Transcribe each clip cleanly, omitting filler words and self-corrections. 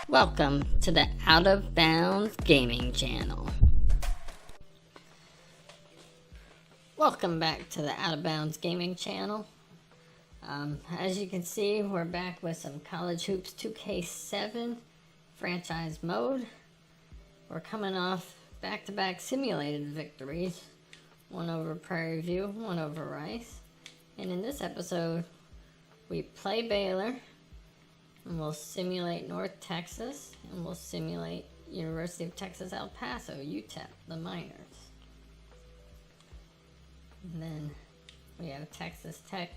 Welcome to the Out of Bounds Gaming Channel. Welcome back to the Out of Bounds Gaming Channel. As you can see, we're back with some College Hoops 2K7 franchise mode. We're coming off back-to-back simulated victories. One over Prairie View, one over Rice. And in this episode, we play Baylor, and we'll simulate North Texas, and we'll simulate University of Texas El Paso, UTEP, the minors. And then we have Texas Tech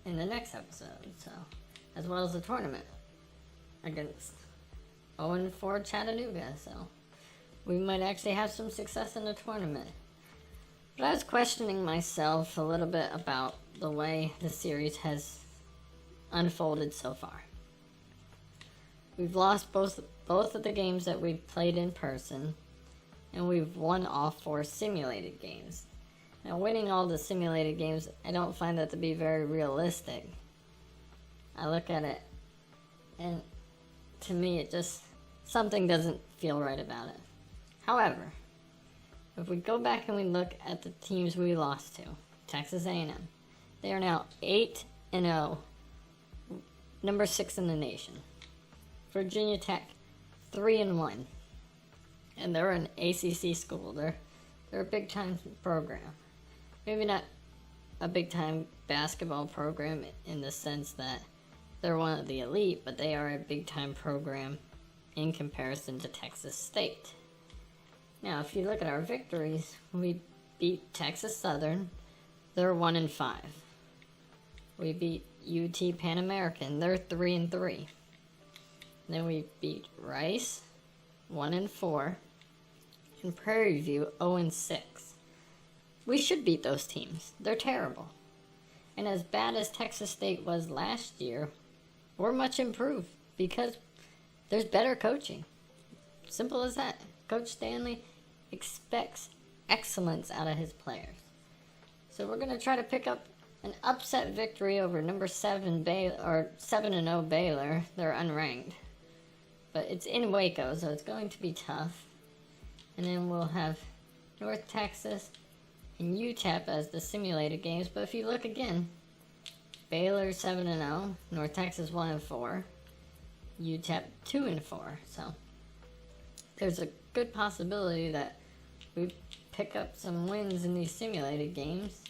in the next episode, so as well as the tournament against 0-4 Chattanooga, so we might actually have some success in the tournament. But I was questioning myself a little bit about the way the series has unfolded so far. We've lost both of the games that we've played in person, and we've won all 4 simulated games. Now, winning all the simulated games, I don't find that to be very realistic. I look at it, and to me, it just, something doesn't feel right about it. However, if we go back and we look at the teams we lost to, Texas A&M, they are now 8-0, number 6 in the nation. Virginia Tech, 3-1, and they're an ACC school. They're a big time program. Maybe not a big time basketball program in the sense that they're one of the elite, but they are a big time program in comparison to Texas State. Now, if you look at our victories, we beat Texas Southern. They're 1-5. We beat UT Pan American. They're 3-3. Then we beat Rice, 1-4, and Prairie View, 0-6. We should beat those teams. They're terrible. And as bad as Texas State was last year, we're much improved because there's better coaching. Simple as that. Coach Stanley expects excellence out of his players. So we're going to try to pick up an upset victory over number 7 7-0 Baylor. They're unranked. But it's in Waco, so it's going to be tough. And then we'll have North Texas and UTEP as the simulated games. But if you look again, Baylor 7-0, North Texas 1-4, UTEP 2-4. So there's a good possibility that we pick up some wins in these simulated games.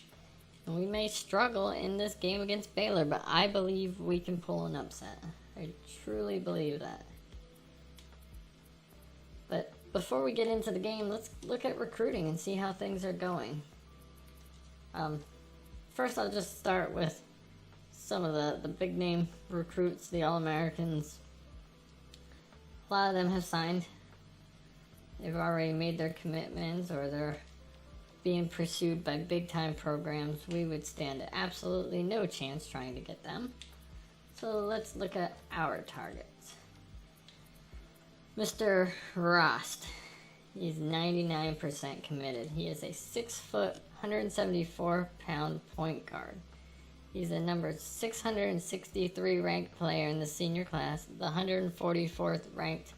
And we may struggle in this game against Baylor, but I believe we can pull an upset. I truly believe that. But before we get into the game, let's look at recruiting and see how things are going. First, I'll just start with some of the big name recruits, the All-Americans. A lot of them have signed. They've already made their commitments, or they're being pursued by big-time programs. We would stand absolutely no chance trying to get them. So let's look at our targets. Mr. Rost, he's 99% committed. He is a 6-foot, 174-pound point guard. He's the number 663 ranked player in the senior class, the 144th ranked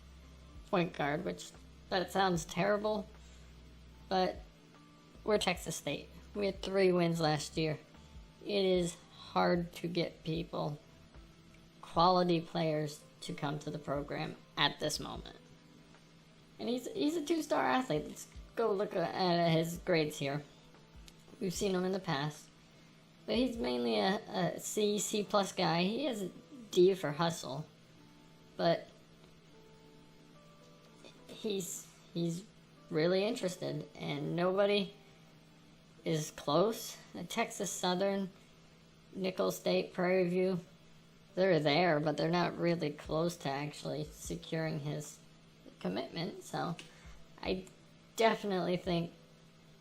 point guard, which that sounds terrible, but we're Texas State. We had 3 wins last year. It is hard to get people, quality players, to come to the program at this moment. And he's a 2-star athlete. Let's go look at his grades here. We've seen him in the past. But he's mainly a C+ guy. He has a D for hustle. But he's really interested, and nobody is close. Texas Southern, Nicholls State, Prairie View, they're there, but they're not really close to actually securing his commitment. So I definitely think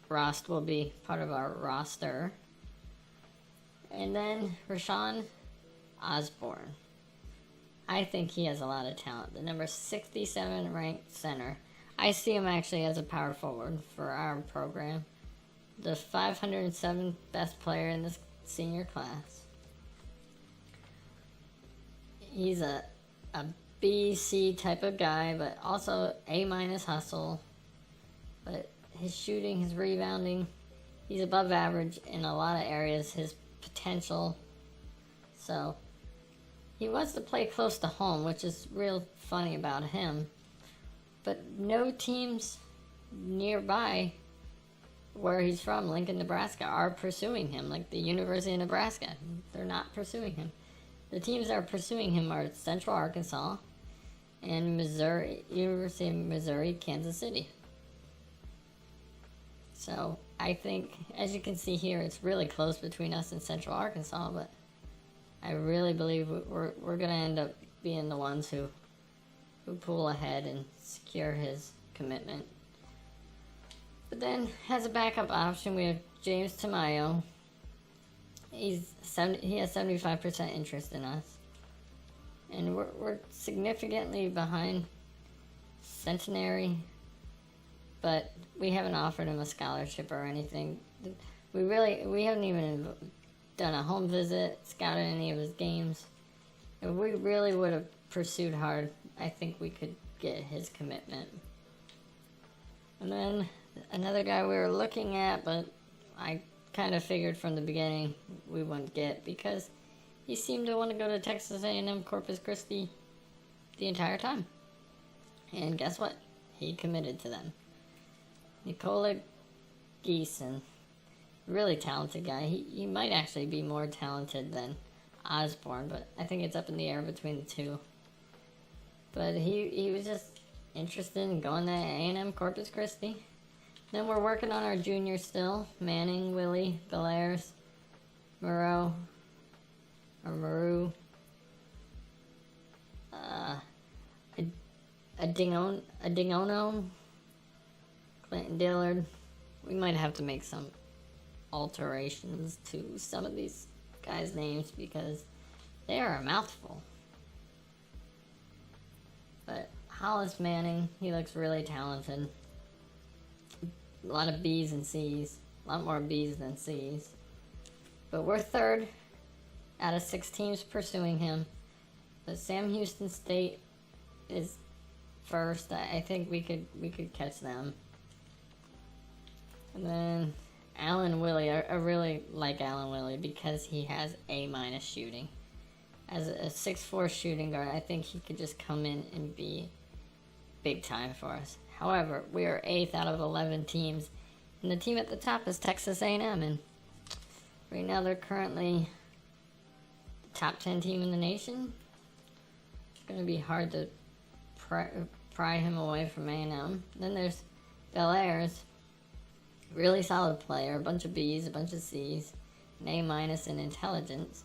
Rost will be part of our roster. And then Rashawn Osborne. I think he has a lot of talent. The number 67 ranked center. I see him actually as a power forward for our program. The 507th best player in this senior class. He's a B, C type of guy, but also A- hustle. But his shooting, his rebounding, he's above average in a lot of areas. His potential. So he wants to play close to home, which is real funny about him. But no teams nearby where he's from, Lincoln, Nebraska, are pursuing him. Like the University of Nebraska, they're not pursuing him. The teams that are pursuing him are Central Arkansas and Missouri, University of Missouri, Kansas City. So I think, as you can see here, it's really close between us and Central Arkansas, but I really believe we're going to end up being the ones who pull ahead and secure his commitment. But then, as a backup option, we have James Tamayo. He has 75% interest in us. And we're significantly behind Centenary, but we haven't offered him a scholarship or anything. We haven't even done a home visit, scouted any of his games. If we really would have pursued hard, I think we could get his commitment. And then another guy we were looking at, but I kind of figured from the beginning we wouldn't get, because he seemed to want to go to Texas A&M Corpus Christi the entire time. And guess what? He committed to them. Nikola Geeson, really talented guy. He might actually be more talented than Osborne, but I think it's up in the air between the two. But he was just interested in going to A&M Corpus Christi. Then we're working on our juniors still. Manning, Willie, Belaires, Maru, Adingono, Clinton Dillard. We might have to make some alterations to some of these guys' names because they are a mouthful. But Hollis Manning, he looks really talented. A lot of B's and C's. A lot more B's than C's. But we're third out of 6 teams pursuing him. But Sam Houston State is first. I think we could catch them. And then Alan Willie. I really like Alan Willie because he has A- shooting. As a 6'4" shooting guard, I think he could just come in and be big time for us. However, we are 8th out of 11 teams, and the team at the top is Texas A&M, and right now they're currently the top 10 team in the nation. It's going to be hard to pry him away from A&M. Then there's Belaires, really solid player, a bunch of B's, a bunch of C's, an A- in intelligence.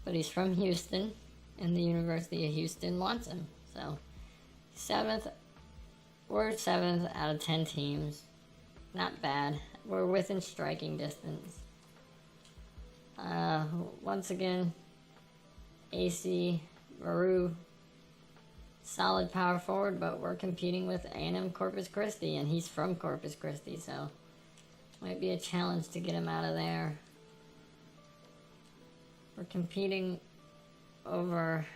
But he's from Houston, and the University of Houston wants him. So, we're 7th out of 10 teams. Not bad. We're within striking distance. Once again, AC, Maru, solid power forward, but we're competing with A&M Corpus Christi, and he's from Corpus Christi, so might be a challenge to get him out of there. We're competing over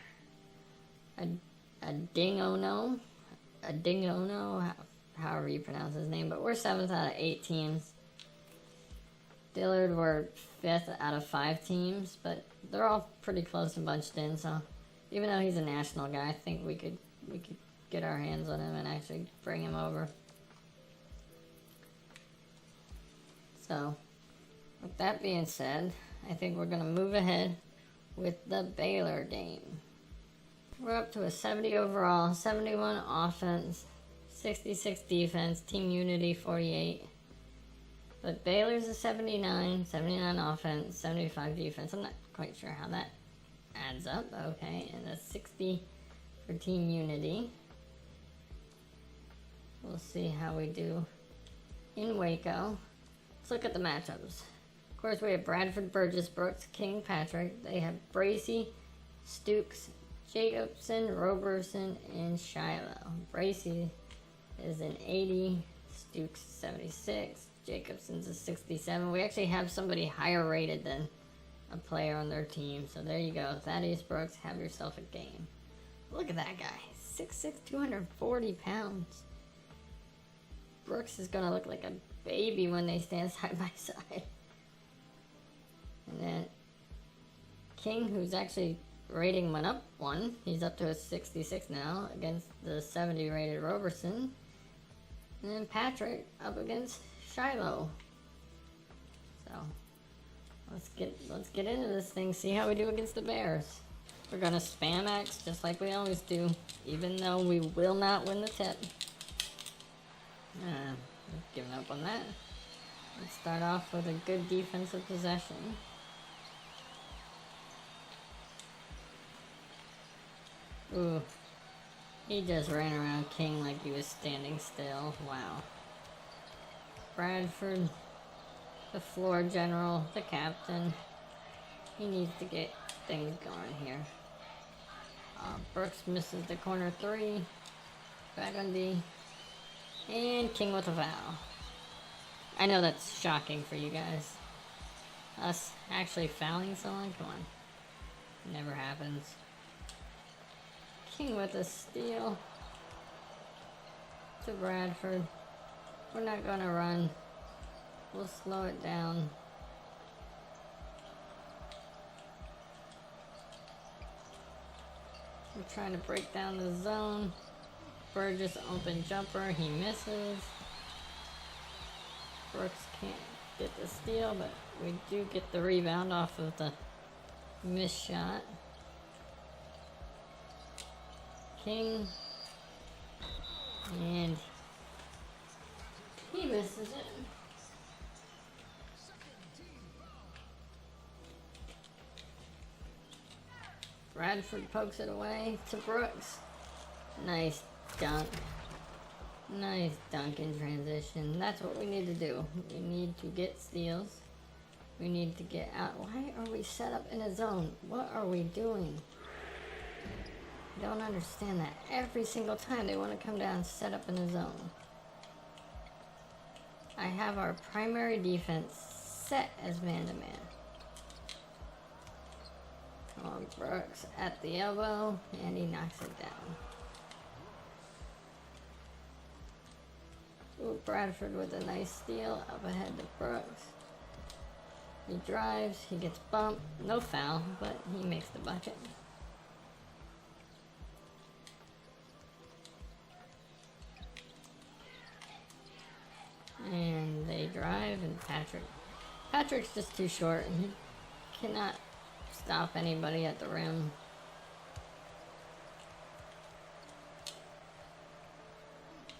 a Dingono, however you pronounce his name, but we're 7th out of 8 teams. Dillard, we're 5th out of 5 teams, but they're all pretty close and bunched in, so even though he's a national guy, I think we could get our hands on him and actually bring him over. So, with that being said, I think we're going to move ahead with the Baylor game. We're up to a 70 overall, 71 offense, 66 defense, team unity 48. But Baylor's a 79 offense, 75 defense. I'm not quite sure how that adds up. Okay, and a 60 for team unity. We'll see how we do in Waco. Let's look at the matchups. Of course, we have Bradford, Burgess, Brooks, King, Patrick. They have Bracey, Stukes, Jacobson, Roberson, and Shiloh. Bracey is an 80, Stukes 76, Jacobson's a 67. We actually have somebody higher rated than a player on their team. So there you go. Thaddeus Brooks, have yourself a game. Look at that guy. 6'6", 240 pounds. Brooks is gonna look like a baby when they stand side by side. And then King, who's actually rating went up one. He's up to a 66 now against the 70 rated Roberson. And then Patrick up against Shiloh. So let's get into this thing, see how we do against the Bears. We're gonna spam X just like we always do, even though we will not win the tip. Giving up on that. Let's start off with a good defensive possession. Ooh, he just ran around King like he was standing still. Wow. Bradford, the floor general, the captain. He needs to get things going here. Brooks misses the corner three. Back on D. And King with a foul. I know that's shocking for you guys. Us actually fouling someone? Come on. Never happens. King with a steal. To Bradford. We're not going to run. We'll slow it down. We're trying to break down the zone. Burgess open jumper. He misses. Brooks can't get the steal, but we do get the rebound off of the missed shot. King. And he misses it. Bradford pokes it away to Brooks. Nice dunk. Nice dunk in transition. That's what we need to do. We need to get steals. We need to get out. Why are we set up in a zone? What are we doing? I don't understand that. Every single time they want to come down, set up in a zone. I have our primary defense set as man-to-man. Come on, Brooks at the elbow, and he knocks it down. Ooh, Bradford with a nice steal up ahead to Brooks. He drives, he gets bumped, no foul, but he makes the bucket. And they drive, and Patrick's just too short, and he cannot stop anybody at the rim.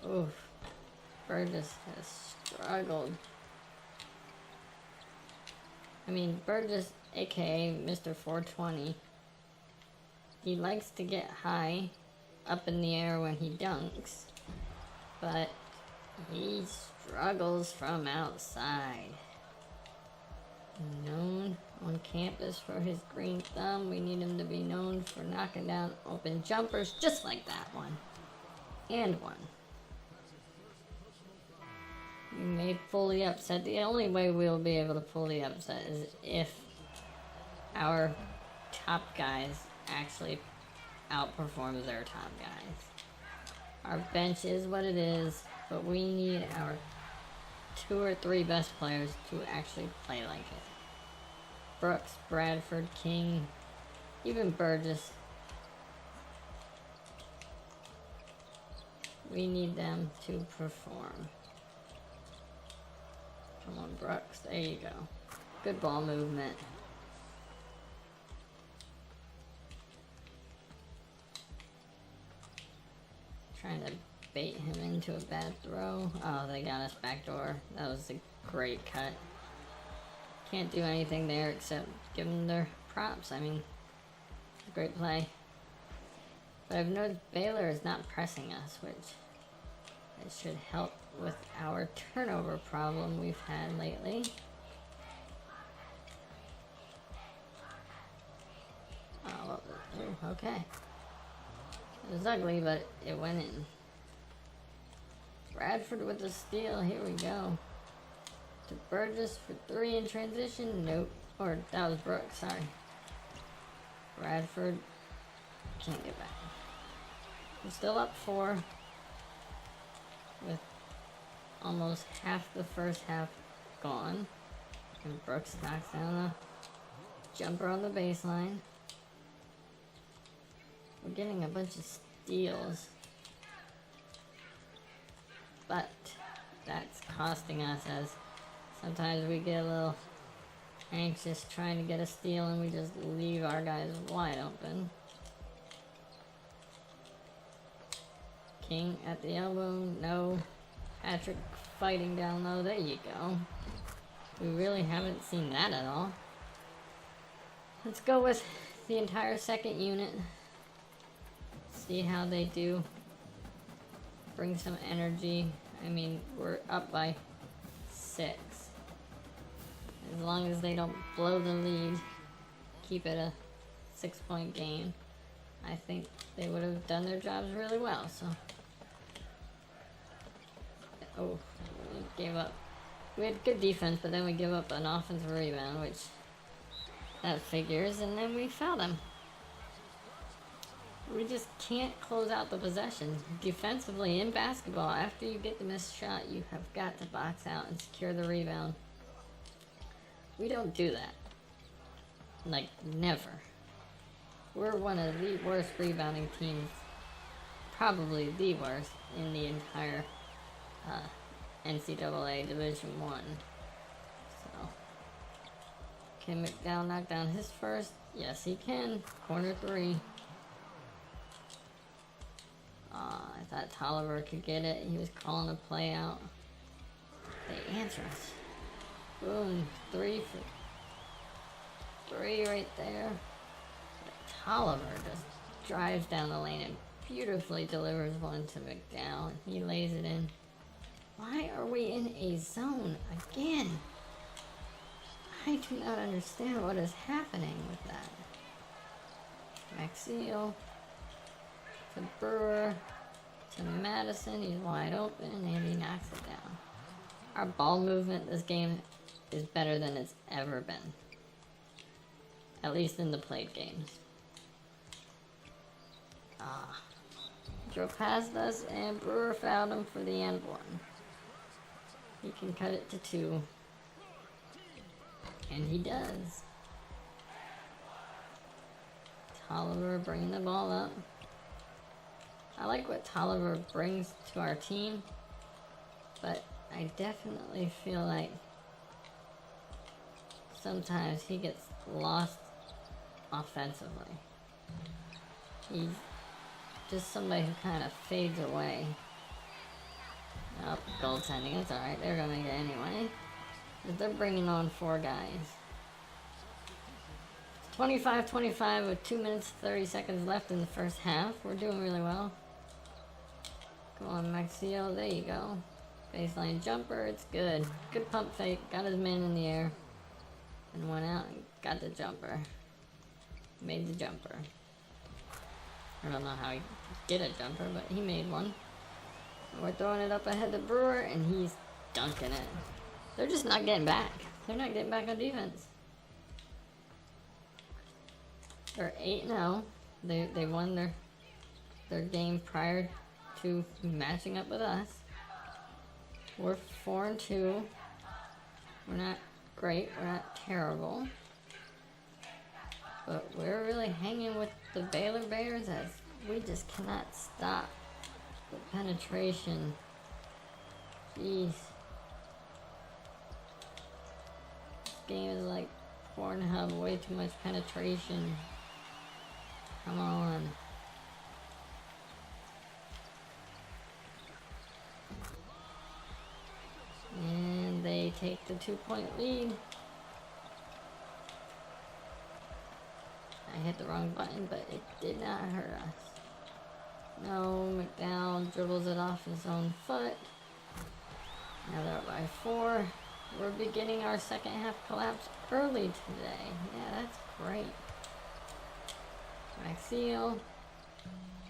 Oof. Burgess has struggled. I mean, Burgess, aka Mr. 420, he likes to get high up in the air when he dunks, but he struggles from outside. Known on campus for his green thumb. We need him to be known for knocking down open jumpers just like that one. And one. We may pull the upset. The only way we'll be able to pull the upset is if our top guys actually outperform their top guys. Our bench is what it is, but we need our 2 or 3 best players to actually play like it. Brooks, Bradford, King, even Burgess. We need them to perform. Come on, Brooks. There you go. Good ball movement. Trying to bait him into a bad throw. Oh, they got us backdoor. That was a great cut. Can't do anything there except give them their props. I mean, great play. But I've noticed Baylor is not pressing us, which it should help with our turnover problem we've had lately. Oh, okay. It was ugly, but it went in. Bradford with the steal. Here we go. To Burgess for 3 in transition. Nope. Or that was Brooks. Sorry. Bradford can't get back. We're still up 4 with almost half the first half gone. And Brooks knocks down a jumper on the baseline. We're getting a bunch of steals. But that's costing us, as sometimes we get a little anxious trying to get a steal and we just leave our guys wide open. King at the elbow, no. Patrick fighting down low, there you go. We really haven't seen that at all. Let's go with the entire second unit. See how they do. Bring some energy. I mean, we're up by 6. As long as they don't blow the lead, keep it a 6-point game, I think they would have done their jobs really well. So, oh, we gave up. We had good defense, but then we give up an offensive rebound, which that figures, and then we foul them. We just can't close out the possession. Defensively, in basketball, after you get the missed shot, you have got to box out and secure the rebound. We don't do that. Like, never. We're one of the worst rebounding teams, probably the worst, in the entire NCAA Division I. So, can McDowell knock down his first? Yes, he can. Corner 3. I thought Tolliver could get it. He was calling a play out. They answer us. Boom. 3 for 3 right there. But Tolliver just drives down the lane and beautifully delivers one to McDowell. He lays it in. Why are we in a zone again? I do not understand what is happening with that. Maxiel to Brewer to Madison. He's wide open and he knocks it down. Our ball movement this game is better than it's ever been. At least in the played games. Drove past us and Brewer fouled him for the end one. He can cut it to 2. And he does. Tolliver bringing the ball up. I like what Tolliver brings to our team, but I definitely feel like sometimes he gets lost offensively. He's just somebody who kind of fades away. Oh, goaltending, it's alright, they're gonna get it anyway. But they're bringing on 4 guys. 25-25 with 2 minutes 30 seconds left in the first half. We're doing really well. Come on, Maxiel, there you go. Baseline jumper, it's good. Good pump fake, got his man in the air. And went out and got the jumper. Made the jumper. I don't know how he did a jumper, but he made one. And we're throwing it up ahead to Brewer, and he's dunking it. They're just not getting back. They're not getting back on defense. They're 8-0. They won their game prior to matching up with us. We're 4-2. We're not great. We're not terrible. But we're really hanging with the Baylor Bears as we just cannot stop the penetration. Jeez. This game is like Pornhub, way too much penetration. Come on. And they take the 2-point lead. I hit the wrong button, but it did not hurt us. No, McDowell dribbles it off his own foot. Now they're up by 4. We're beginning our second half collapse early today. Yeah, that's great. Maxiel.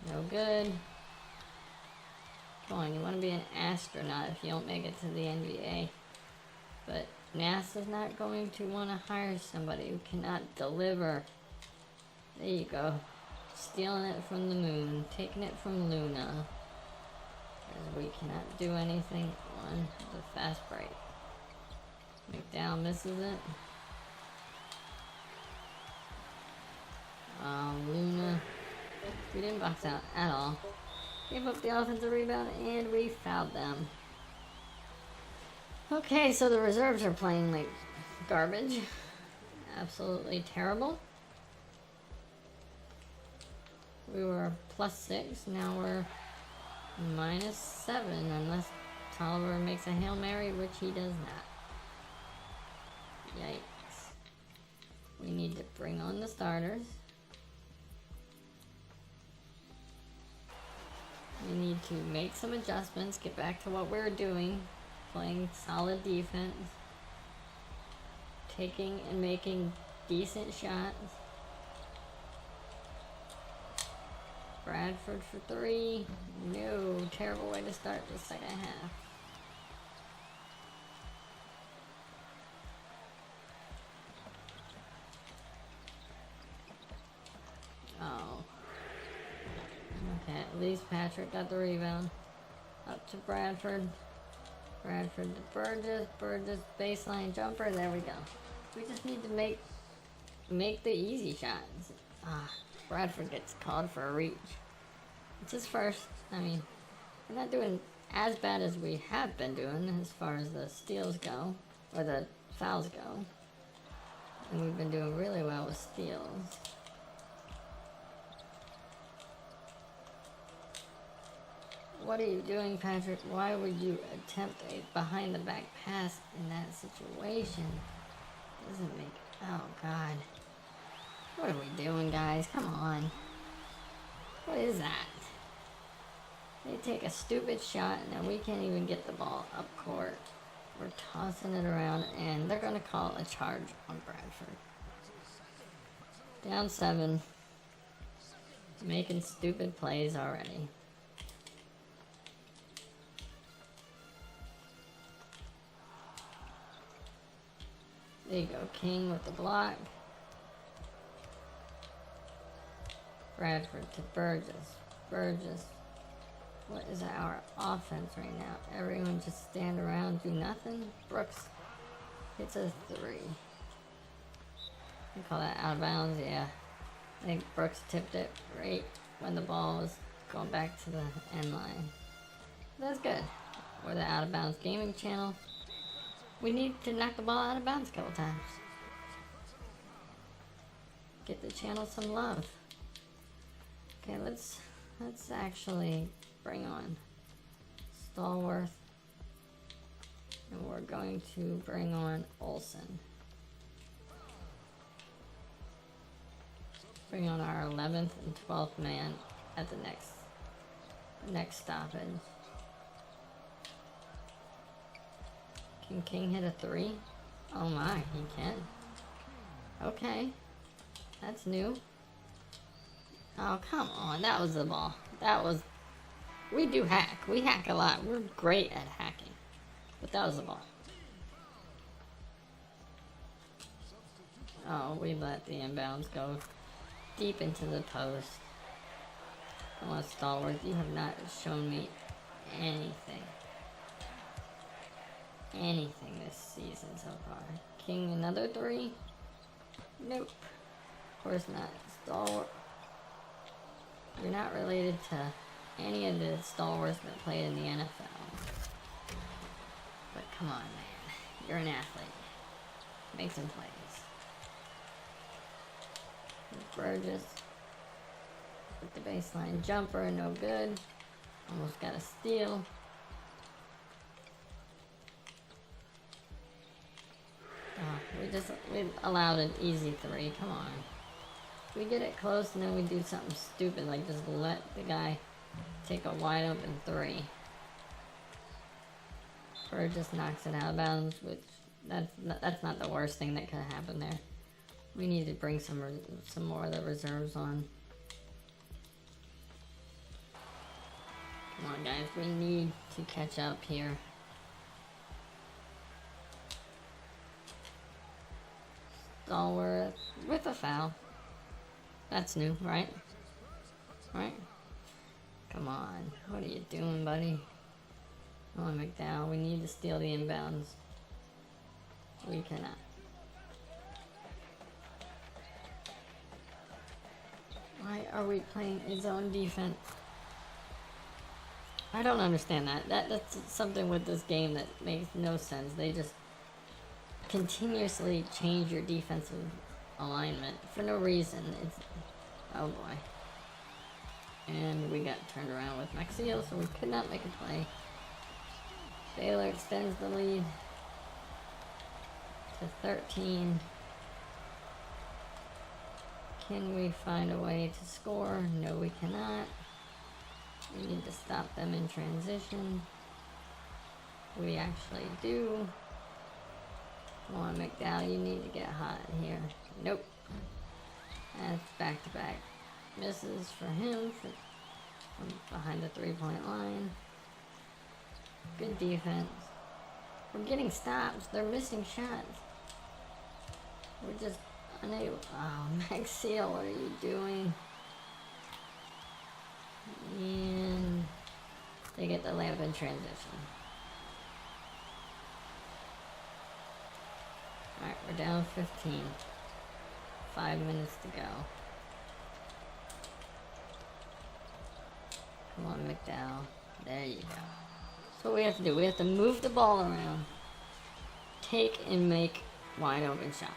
No good. Come on, you want to be an astronaut if you don't make it to the NBA. But NASA's not going to want to hire somebody who cannot deliver. There you go. stealing it from the moon, taking it from Luna. As we cannot do anything on the fast break. McDowell misses it. Luna. We didn't box out at all. Gave up the offensive rebound and we fouled them. Okay, so the reserves are playing like garbage. Absolutely terrible. We were +6, now we're -7 unless Tolliver makes a Hail Mary, which he does not. Yikes. We need to bring on the starters. We need to make some adjustments, get back to what we're doing, playing solid defense, taking and making decent shots. Bradford for 3. No, terrible way to start the second half. Oh. Okay, at least Patrick got the rebound. Up to Bradford. Bradford to Burgess. Burgess baseline jumper. There we go. We just need to make the easy shots. Bradford gets called for a reach. It's his first. I mean, we're not doing as bad as we have been doing as far as the steals go, or the fouls go. And we've been doing really well with steals. What are you doing, Patrick? Why would you attempt a behind-the-back pass in that situation? Doesn't make... Oh, God. What are we doing, guys? Come on. What is that? They take a stupid shot, and then we can't even get the ball up court. We're tossing it around, and they're going to call a charge on Bradford. Down 7. Making stupid plays already. There you go, King with the block. Bradford to Burgess. Burgess. What is our offense right now? Everyone just stand around, do nothing? Brooks hits a 3. You call that out of bounds? Yeah. I think Brooks tipped it right when the ball was going back to the end line. That's good. We're the Out of Bounds Gaming channel. We need to knock the ball out of bounds a couple times. Get the channel some love. Okay, let's actually bring on Stallworth. And we're going to bring on Olsen. Bring on our 11th and 12th man at the next stoppage. Can King hit a 3? Oh my, he can. Okay. That's new. Oh, come on. That was the ball. That was... We do hack. We hack a lot. We're great at hacking. But that was the ball. Oh, we let the inbounds go deep into the post. Come on, Stallworth. You have not shown me anything. Anything this season so far. King, another 3? Nope. Of course not. Stallworth. You're not related to any of the stalwarts that played in the NFL. But come on, man. You're an athlete. Make some plays. Burgess with the baseline jumper, no good. Almost got a steal. We allowed an easy 3. Come on. We get it close and then we do something stupid like just let the guy take a wide open 3. Bird just knocks it out of bounds, which that's not the worst thing that could have happened there. We need to bring some more of the reserves on. Come on, guys. We need to catch up here. Stallworth with a foul. That's new, right? right? Come on. What are you doing, buddy? Come on, McDowell. We need to steal the inbounds. We cannot. Why are we playing his own defense? I don't understand that. That's something with this game that makes no sense. They just continuously change your defensive alignment for no reason. It's oh boy. And we got turned around with Maxio, so we could not make a play. Baylor extends the lead to 13. Can we find a way to score? No, we cannot. We need to stop them in transition. We actually do. Come on, McDowell, you need to get hot here. Nope. That's back-to-back misses for him from behind the three-point line. Good defense. We're getting stops. They're missing shots. We're just unable. Oh, Maxio, what are you doing? And they get the layup in transition. Alright, we're down 15. 5 minutes to go. Come on, McDowell. There you go. So what we have to do, we have to move the ball around, take and make wide open shots.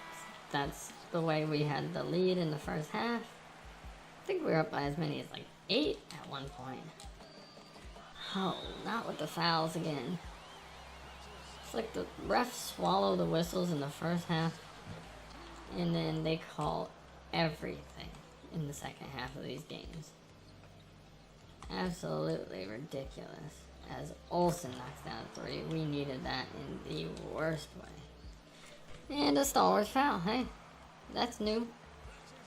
That's the way we had the lead in the first half. I think we were up by as many as like 8 at one point. Oh, not with the fouls again. It's like the refs swallow the whistles in the first half, and then they call everything in the second half of these games. Absolutely ridiculous. As Olsen knocks down a 3, we needed that in the worst way. And a stalwart foul, hey, that's new.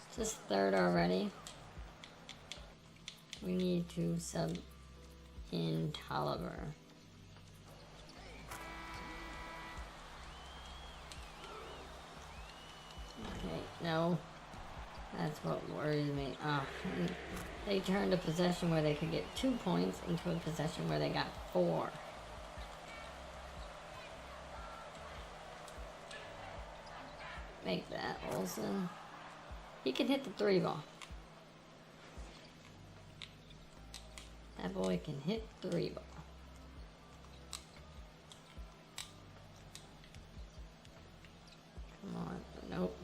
It's his third already. We need to sub in Tolliver. Okay, no. That's what worries me. Oh, they turned a possession where they could get 2 points into a possession where they got 4. Make that, Olsen. He can hit the 3 ball. That boy can hit 3 ball. Come on. Nope.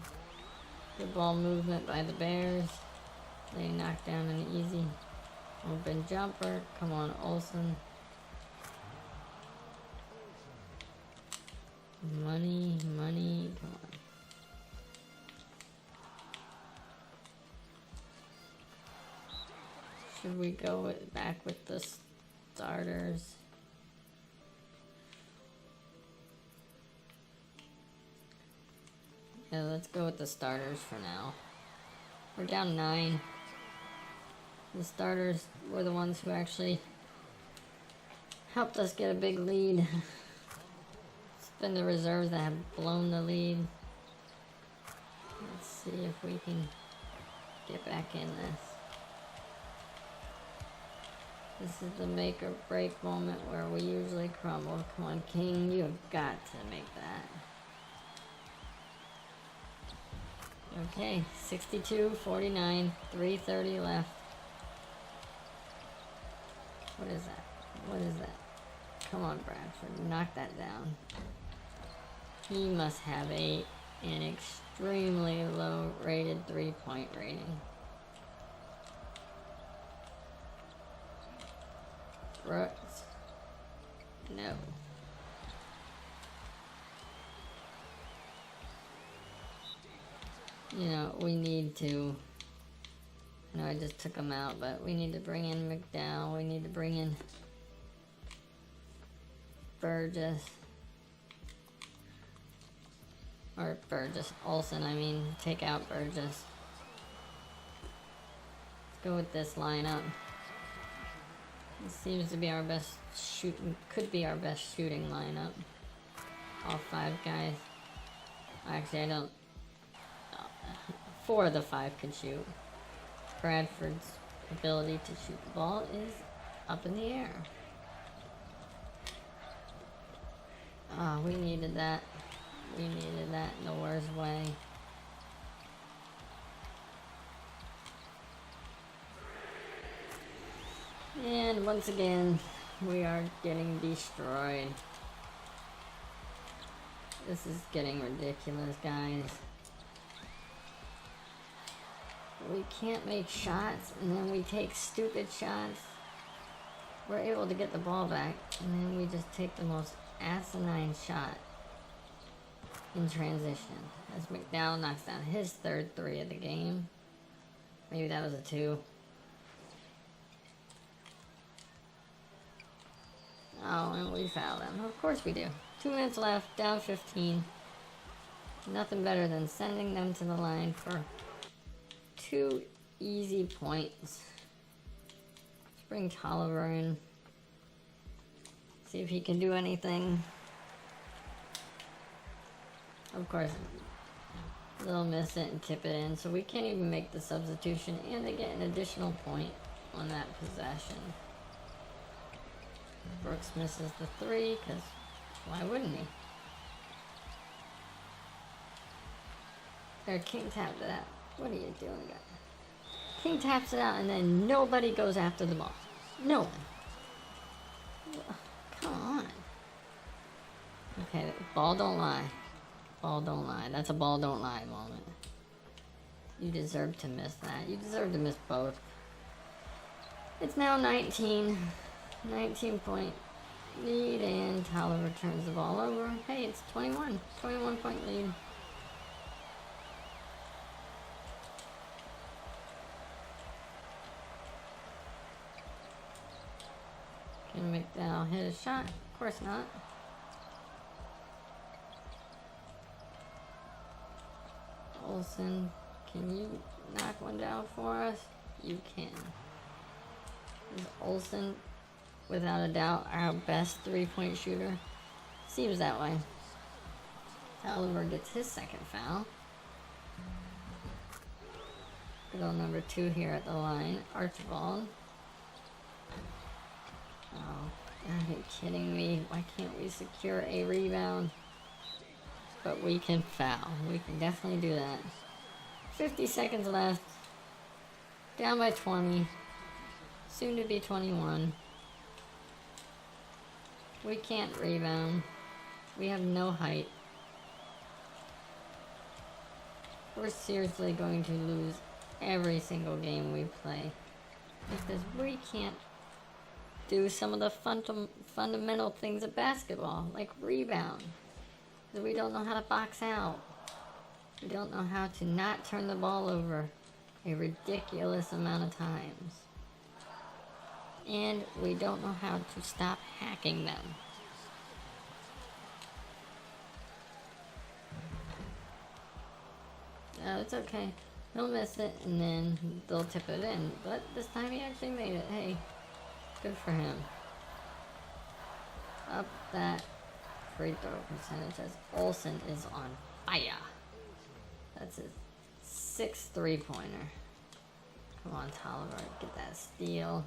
Good ball movement by the Bears. They knocked down an easy open jumper. Come on, Olsen. Money, money, come on. Should we go back with the starters? Yeah, let's go with the starters for now. We're down 9. The starters were the ones who actually helped us get a big lead. It's been the reserves that have blown the lead. Let's see if we can get back in this. This is the make or break moment where we usually crumble. Come on, King, you have got to make that. Okay, 62-49, 3:30 left. What is that? What is that? Come on, Bradford, knock that down. He must have an extremely low rated 3-point rating. Brooks. No. You know, we need to, I know I just took him out, but we need to bring in McDowell. We need to bring in Burgess. Or Burgess. Olsen, I mean. Take out Burgess. Let's go with this lineup. It seems to be our best shooting, could be our best shooting lineup. All 5 guys. Actually, I don't. 4 of the 5 can shoot. Bradford's ability to shoot the ball is up in the air. Oh, we needed that. We needed that in the worst way. And once again, we are getting destroyed. This is getting ridiculous, guys. We can't make shots, and then we take stupid shots. We're able to get the ball back, and then we just take the most asinine shot in transition. As McDowell knocks down his third three of the game. Maybe that was a 2. Oh, and we fouled them. Of course we do. 2 minutes left, down 15. Nothing better than sending them to the line for 2 easy points. Let's bring Tolliver in. See if he can do anything. Of course, they'll miss it and tip it in, so we can't even make the substitution, and they get an additional point on that possession. Brooks misses the 3, because why wouldn't he? Or King tapped it out. What are you doing, guys? King taps it out, and then nobody goes after the ball. No one. Come on. Okay, ball don't lie. Ball don't lie. That's a ball don't lie moment. You deserve to miss that. You deserve to miss both. It's now 19 point lead, and Tolliver turns the ball over. Hey, it's 21 point lead. Can McDowell hit a shot? Of course not. Olsen, can you knock one down for us? You can. Is Olsen, without a doubt, our best 3-point shooter? Seems that way. Tolliver gets his second foul. Good old number 2 here at the line, Archibald. Oh, are you kidding me? Why can't we secure a rebound? But we can foul. We can definitely do that. 50 seconds left. Down by 20. Soon to be 21. We can't rebound. We have no height. We're seriously going to lose every single game we play, because we can't do some of the fundamental things of basketball, like rebound. Because we don't know how to box out. We don't know how to not turn the ball over a ridiculous amount of times. And we don't know how to stop hacking them. No, it's okay. He'll miss it, and then they'll tip it in. But this time he actually made it. Hey, good for him. Up that free throw percentage as Olsen is on fire. That's his 6th 3-pointer. Come on, Tolliver, get that steal.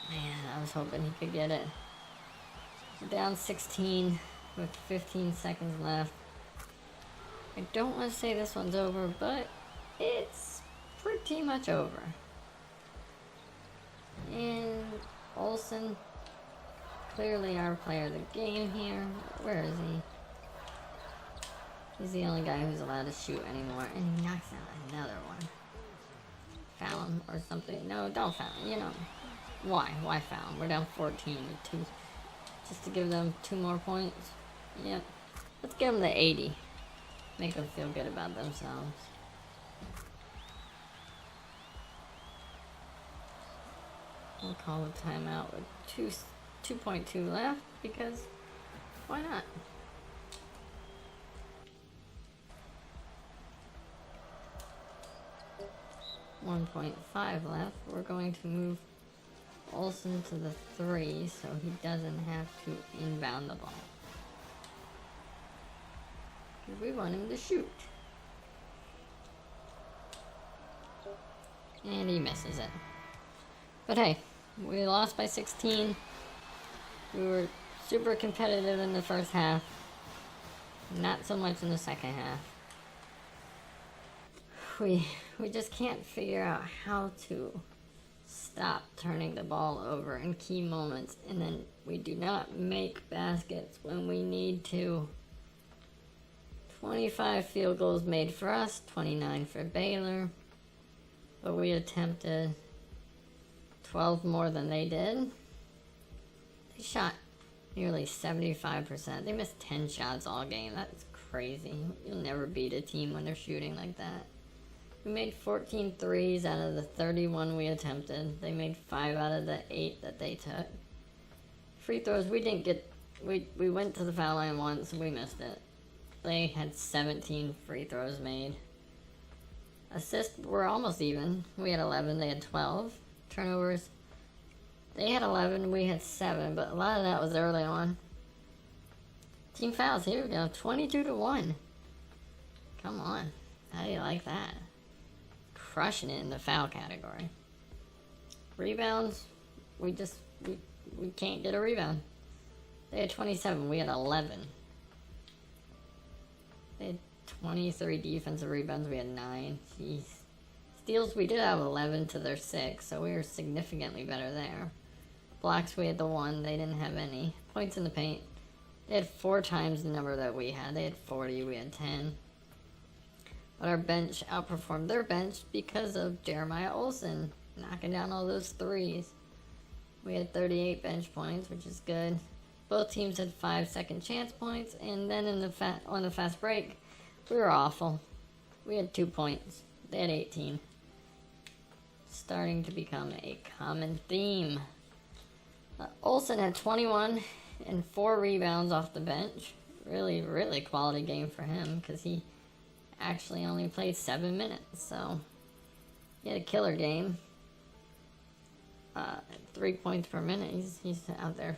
Man, I was hoping he could get it. Down 16 with 15 seconds left. I don't want to say this one's over, but it's pretty much over. And Olsen, clearly our player of the game here. Where is he? He's the only guy who's allowed to shoot anymore, and he knocks out another one. Foul him or something. No, don't foul him. You know, why? Why foul him? We're down 14 with 2. Just to give them 2 more points. Yep. Let's give them the 80. Make them feel good about themselves. We'll call a timeout with 2.2 left, because why not? .5 left. We're going to move Olsen to the 3 so he doesn't have to inbound the ball. We want him to shoot. And he misses it. But hey, we lost by 16. We were super competitive in the first half. Not so much in the second half. We just can't figure out how to stop turning the ball over in key moments, and then we do not make baskets when we need to. 25 field goals made for us, 29 for Baylor, but we attempted 12 more than they did. They shot nearly 75%. They missed 10 shots all game. That's crazy. You'll never beat a team when they're shooting like that. We made 14 threes out of the 31 we attempted. They made 5 out of the 8 that they took. Free throws, we didn't get... We went to the foul line once, we missed it. They had 17 free throws made. Assists were almost even. We had 11, they had 12. Turnovers, they had 11, we had 7, but a lot of that was early on. Team fouls, here we go, 22-1. Come on, how do you like that? Crushing it in the foul category. Rebounds, we can't get a rebound. They had 27, we had 11. They had 23 defensive rebounds, we had 9. Jeez. Steals, we did have 11 to their 6, so we were significantly better there. Blocks, we had the 1, they didn't have any. Points in the paint, they had 4 times the number that we had. They had 40, we had 10. But our bench outperformed their bench because of Jeremiah Olsen knocking down all those threes. We had 38 bench points, which is good. Both teams had 5 second chance points, and then on the fast break, we were awful. We had 2 points. They had 18. Starting to become a common theme. Olsen had 21 and 4 rebounds off the bench. Really, really quality game for him because he actually only played 7 minutes, so he had a killer game. 3 points per minute. He's out there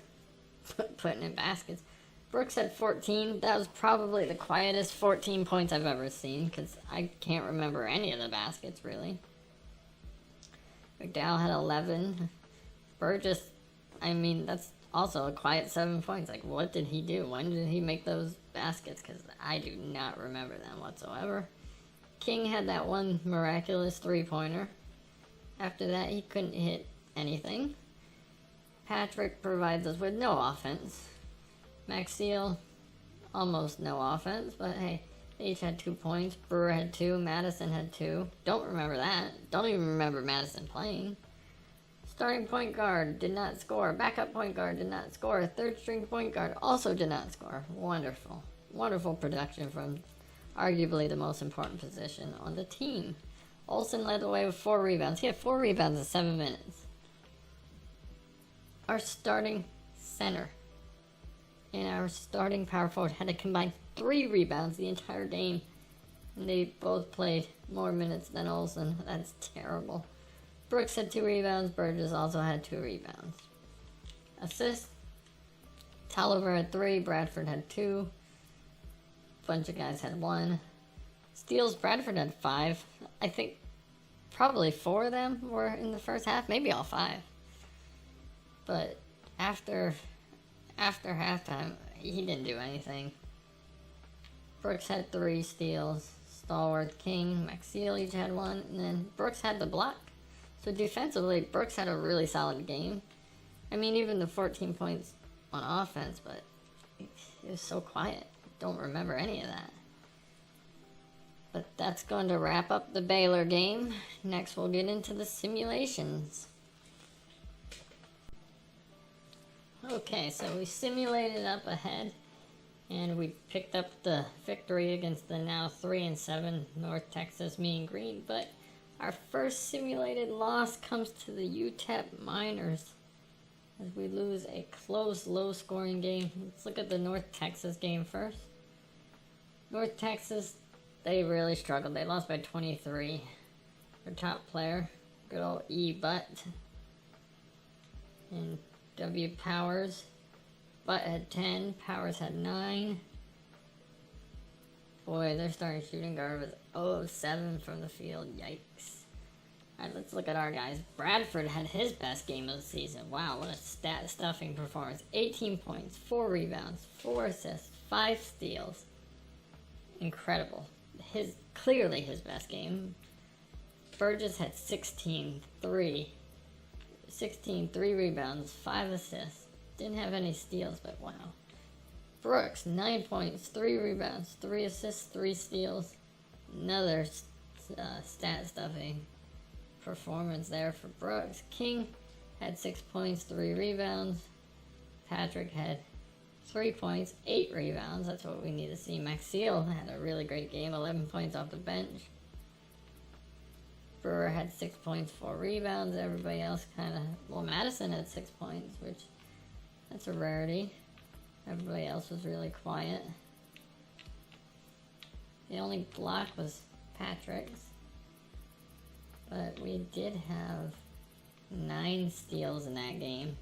putting in baskets. Brooks had 14. That was probably the quietest 14 points I've ever seen because I can't remember any of the baskets really. McDowell had 11. Burgess, I mean, that's also a quiet 7 points. Like, what did he do? When did he make those baskets? Because I do not remember them whatsoever. King had that one miraculous three-pointer. After that, he couldn't hit anything. Patrick provides us with no offense. Maxiel, almost no offense, but hey, they each had 2 points. Brewer had 2. Madison had 2. Don't remember that. Don't even remember Madison playing. Starting point guard did not score. Backup point guard did not score. Third string point guard also did not score. Wonderful. Wonderful production from arguably the most important position on the team. Olsen led the way with 4 rebounds. He had 4 rebounds in 7 minutes. Our starting center and our starting power forward had a combined 3 rebounds the entire game. And they both played more minutes than Olsen. That's terrible. Brooks had 2 rebounds. Burgess also had 2 rebounds. Assists, Tolliver had 3. Bradford had 2. Bunch of guys had 1. Steals, Bradford had 5. I think probably 4 of them were in the first half. Maybe all 5. But after halftime, he didn't do anything. Brooks had 3 steals. Stallworth, King, Maxiel each had 1. And then Brooks had the block. So defensively, Brooks had a really solid game. I mean, even the 14 points on offense, but it was so quiet. Don't remember any of that. But that's going to wrap up the Baylor game. Next, we'll get into the simulations. Okay, so we simulated up ahead, and we picked up the victory against the now 3-7 North Texas Mean Green, but our first simulated loss comes to the UTEP Miners as we lose a close, low-scoring game. Let's look at the North Texas game first. North Texas, they really struggled. They lost by 23. Their top player, good old E. Butt, and W. Powers. Butt had 10. Powers had 9. Boy, their starting shooting guard was 0 of 7 from the field. Yikes. Alright, let's look at our guys. Bradford had his best game of the season. Wow, what a stat-stuffing performance. 18 points, 4 rebounds, 4 assists, 5 steals. Incredible. Clearly his best game. Burgess had 16, 3 rebounds, 5 assists. Didn't have any steals, but wow. Brooks, 9 points, 3 rebounds, 3 assists, 3 steals. Another stat-stuffing performance there for Brooks. King had 6 points, 3 rebounds. Patrick had 3 points, 8 rebounds. That's what we need to see. Maxiel had a really great game, 11 points off the bench. Brewer had 6 points, 4 rebounds. Everybody else kind of... Well, Madison had 6 points, which... That's a rarity. Everybody else was really quiet. The only block was Patrick's. But we did have 9 steals in that game.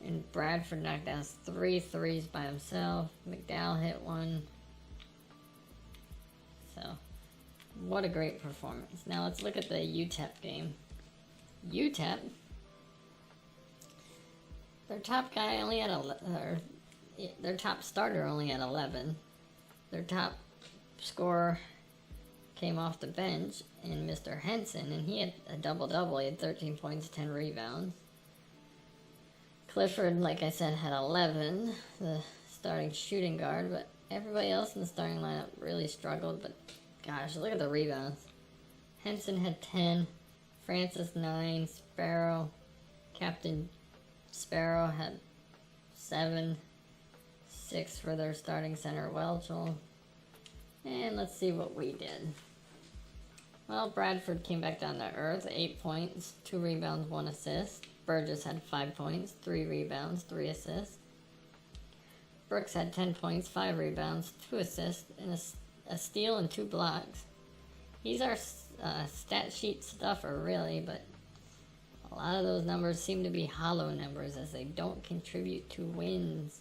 And Bradford knocked down 3 threes by himself. McDowell hit 1. So, what a great performance. Now let's look at the UTEP game. UTEP, their top guy only had their top starter only had 11. Their top scorer came off the bench in Mr. Henson, and he had a double-double. He had 13 points, 10 rebounds. Clifford, like I said, had 11, the starting shooting guard, but everybody else in the starting lineup really struggled. But gosh, look at the rebounds. Henson had 10, Francis 9, Sparrow, Captain Sparrow had 7, 6 for their starting center, Welchel. And let's see what we did. Well, Bradford came back down to earth, 8 points, 2 rebounds, 1 assist. Burgess had 5 points, 3 rebounds, 3 assists. Brooks had 10 points, 5 rebounds, 2 assists, and a steal and 2 blocks. He's our stat sheet stuffer, really, but a lot of those numbers seem to be hollow numbers as they don't contribute to wins.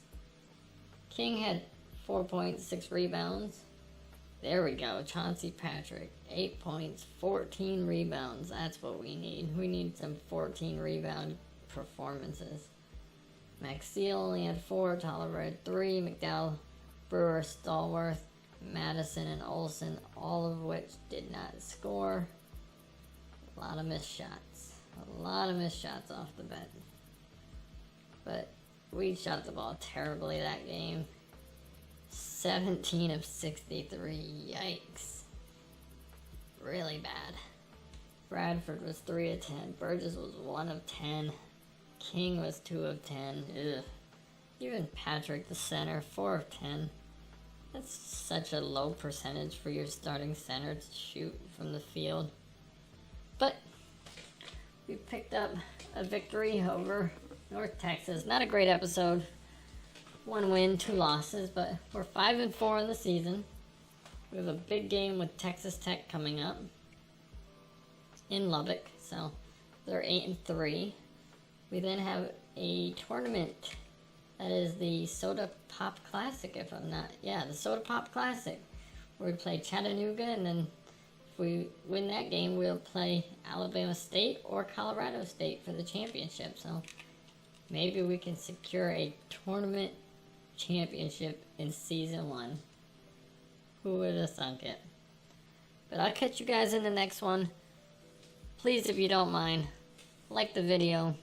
King had 4 points, 6 rebounds. There we go, Chauncey Patrick, 8 points, 14 rebounds. That's what we need. We need some 14 rebound performances. Maxiel only had 4, Tolliver had 3, McDowell, Brewer, Stallworth, Madison, and Olsen, all of which did not score. A lot of missed shots. A lot of missed shots off the bench. But we shot the ball terribly that game. 17 of 63. Yikes. Really bad. Bradford was 3 of 10. Burgess was 1 of 10. King was 2 of 10. Ugh. Even Patrick, the center, 4 of 10. That's such a low percentage for your starting center to shoot from the field. But we picked up a victory over North Texas. Not a great episode. 1 win, 2 losses, but we're 5-4 in the season. We have a big game with Texas Tech coming up in Lubbock, so they're 8-3. We then have a tournament that is the Soda Pop Classic, the Soda Pop Classic, where we play Chattanooga, and then if we win that game, we'll play Alabama State or Colorado State for the championship. So maybe we can secure a tournament championship in season 1. Who would have thunk it? But I'll catch you guys in the next one. Please, if you don't mind, like the video,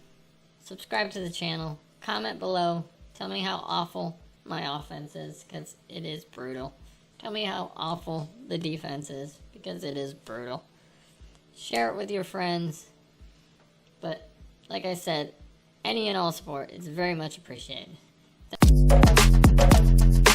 subscribe to the channel, comment below, tell me how awful my offense is, because it is brutal. Tell me how awful the defense is, because it is brutal. Share it with your friends. But like I said, any and all support is very much appreciated. Thanks.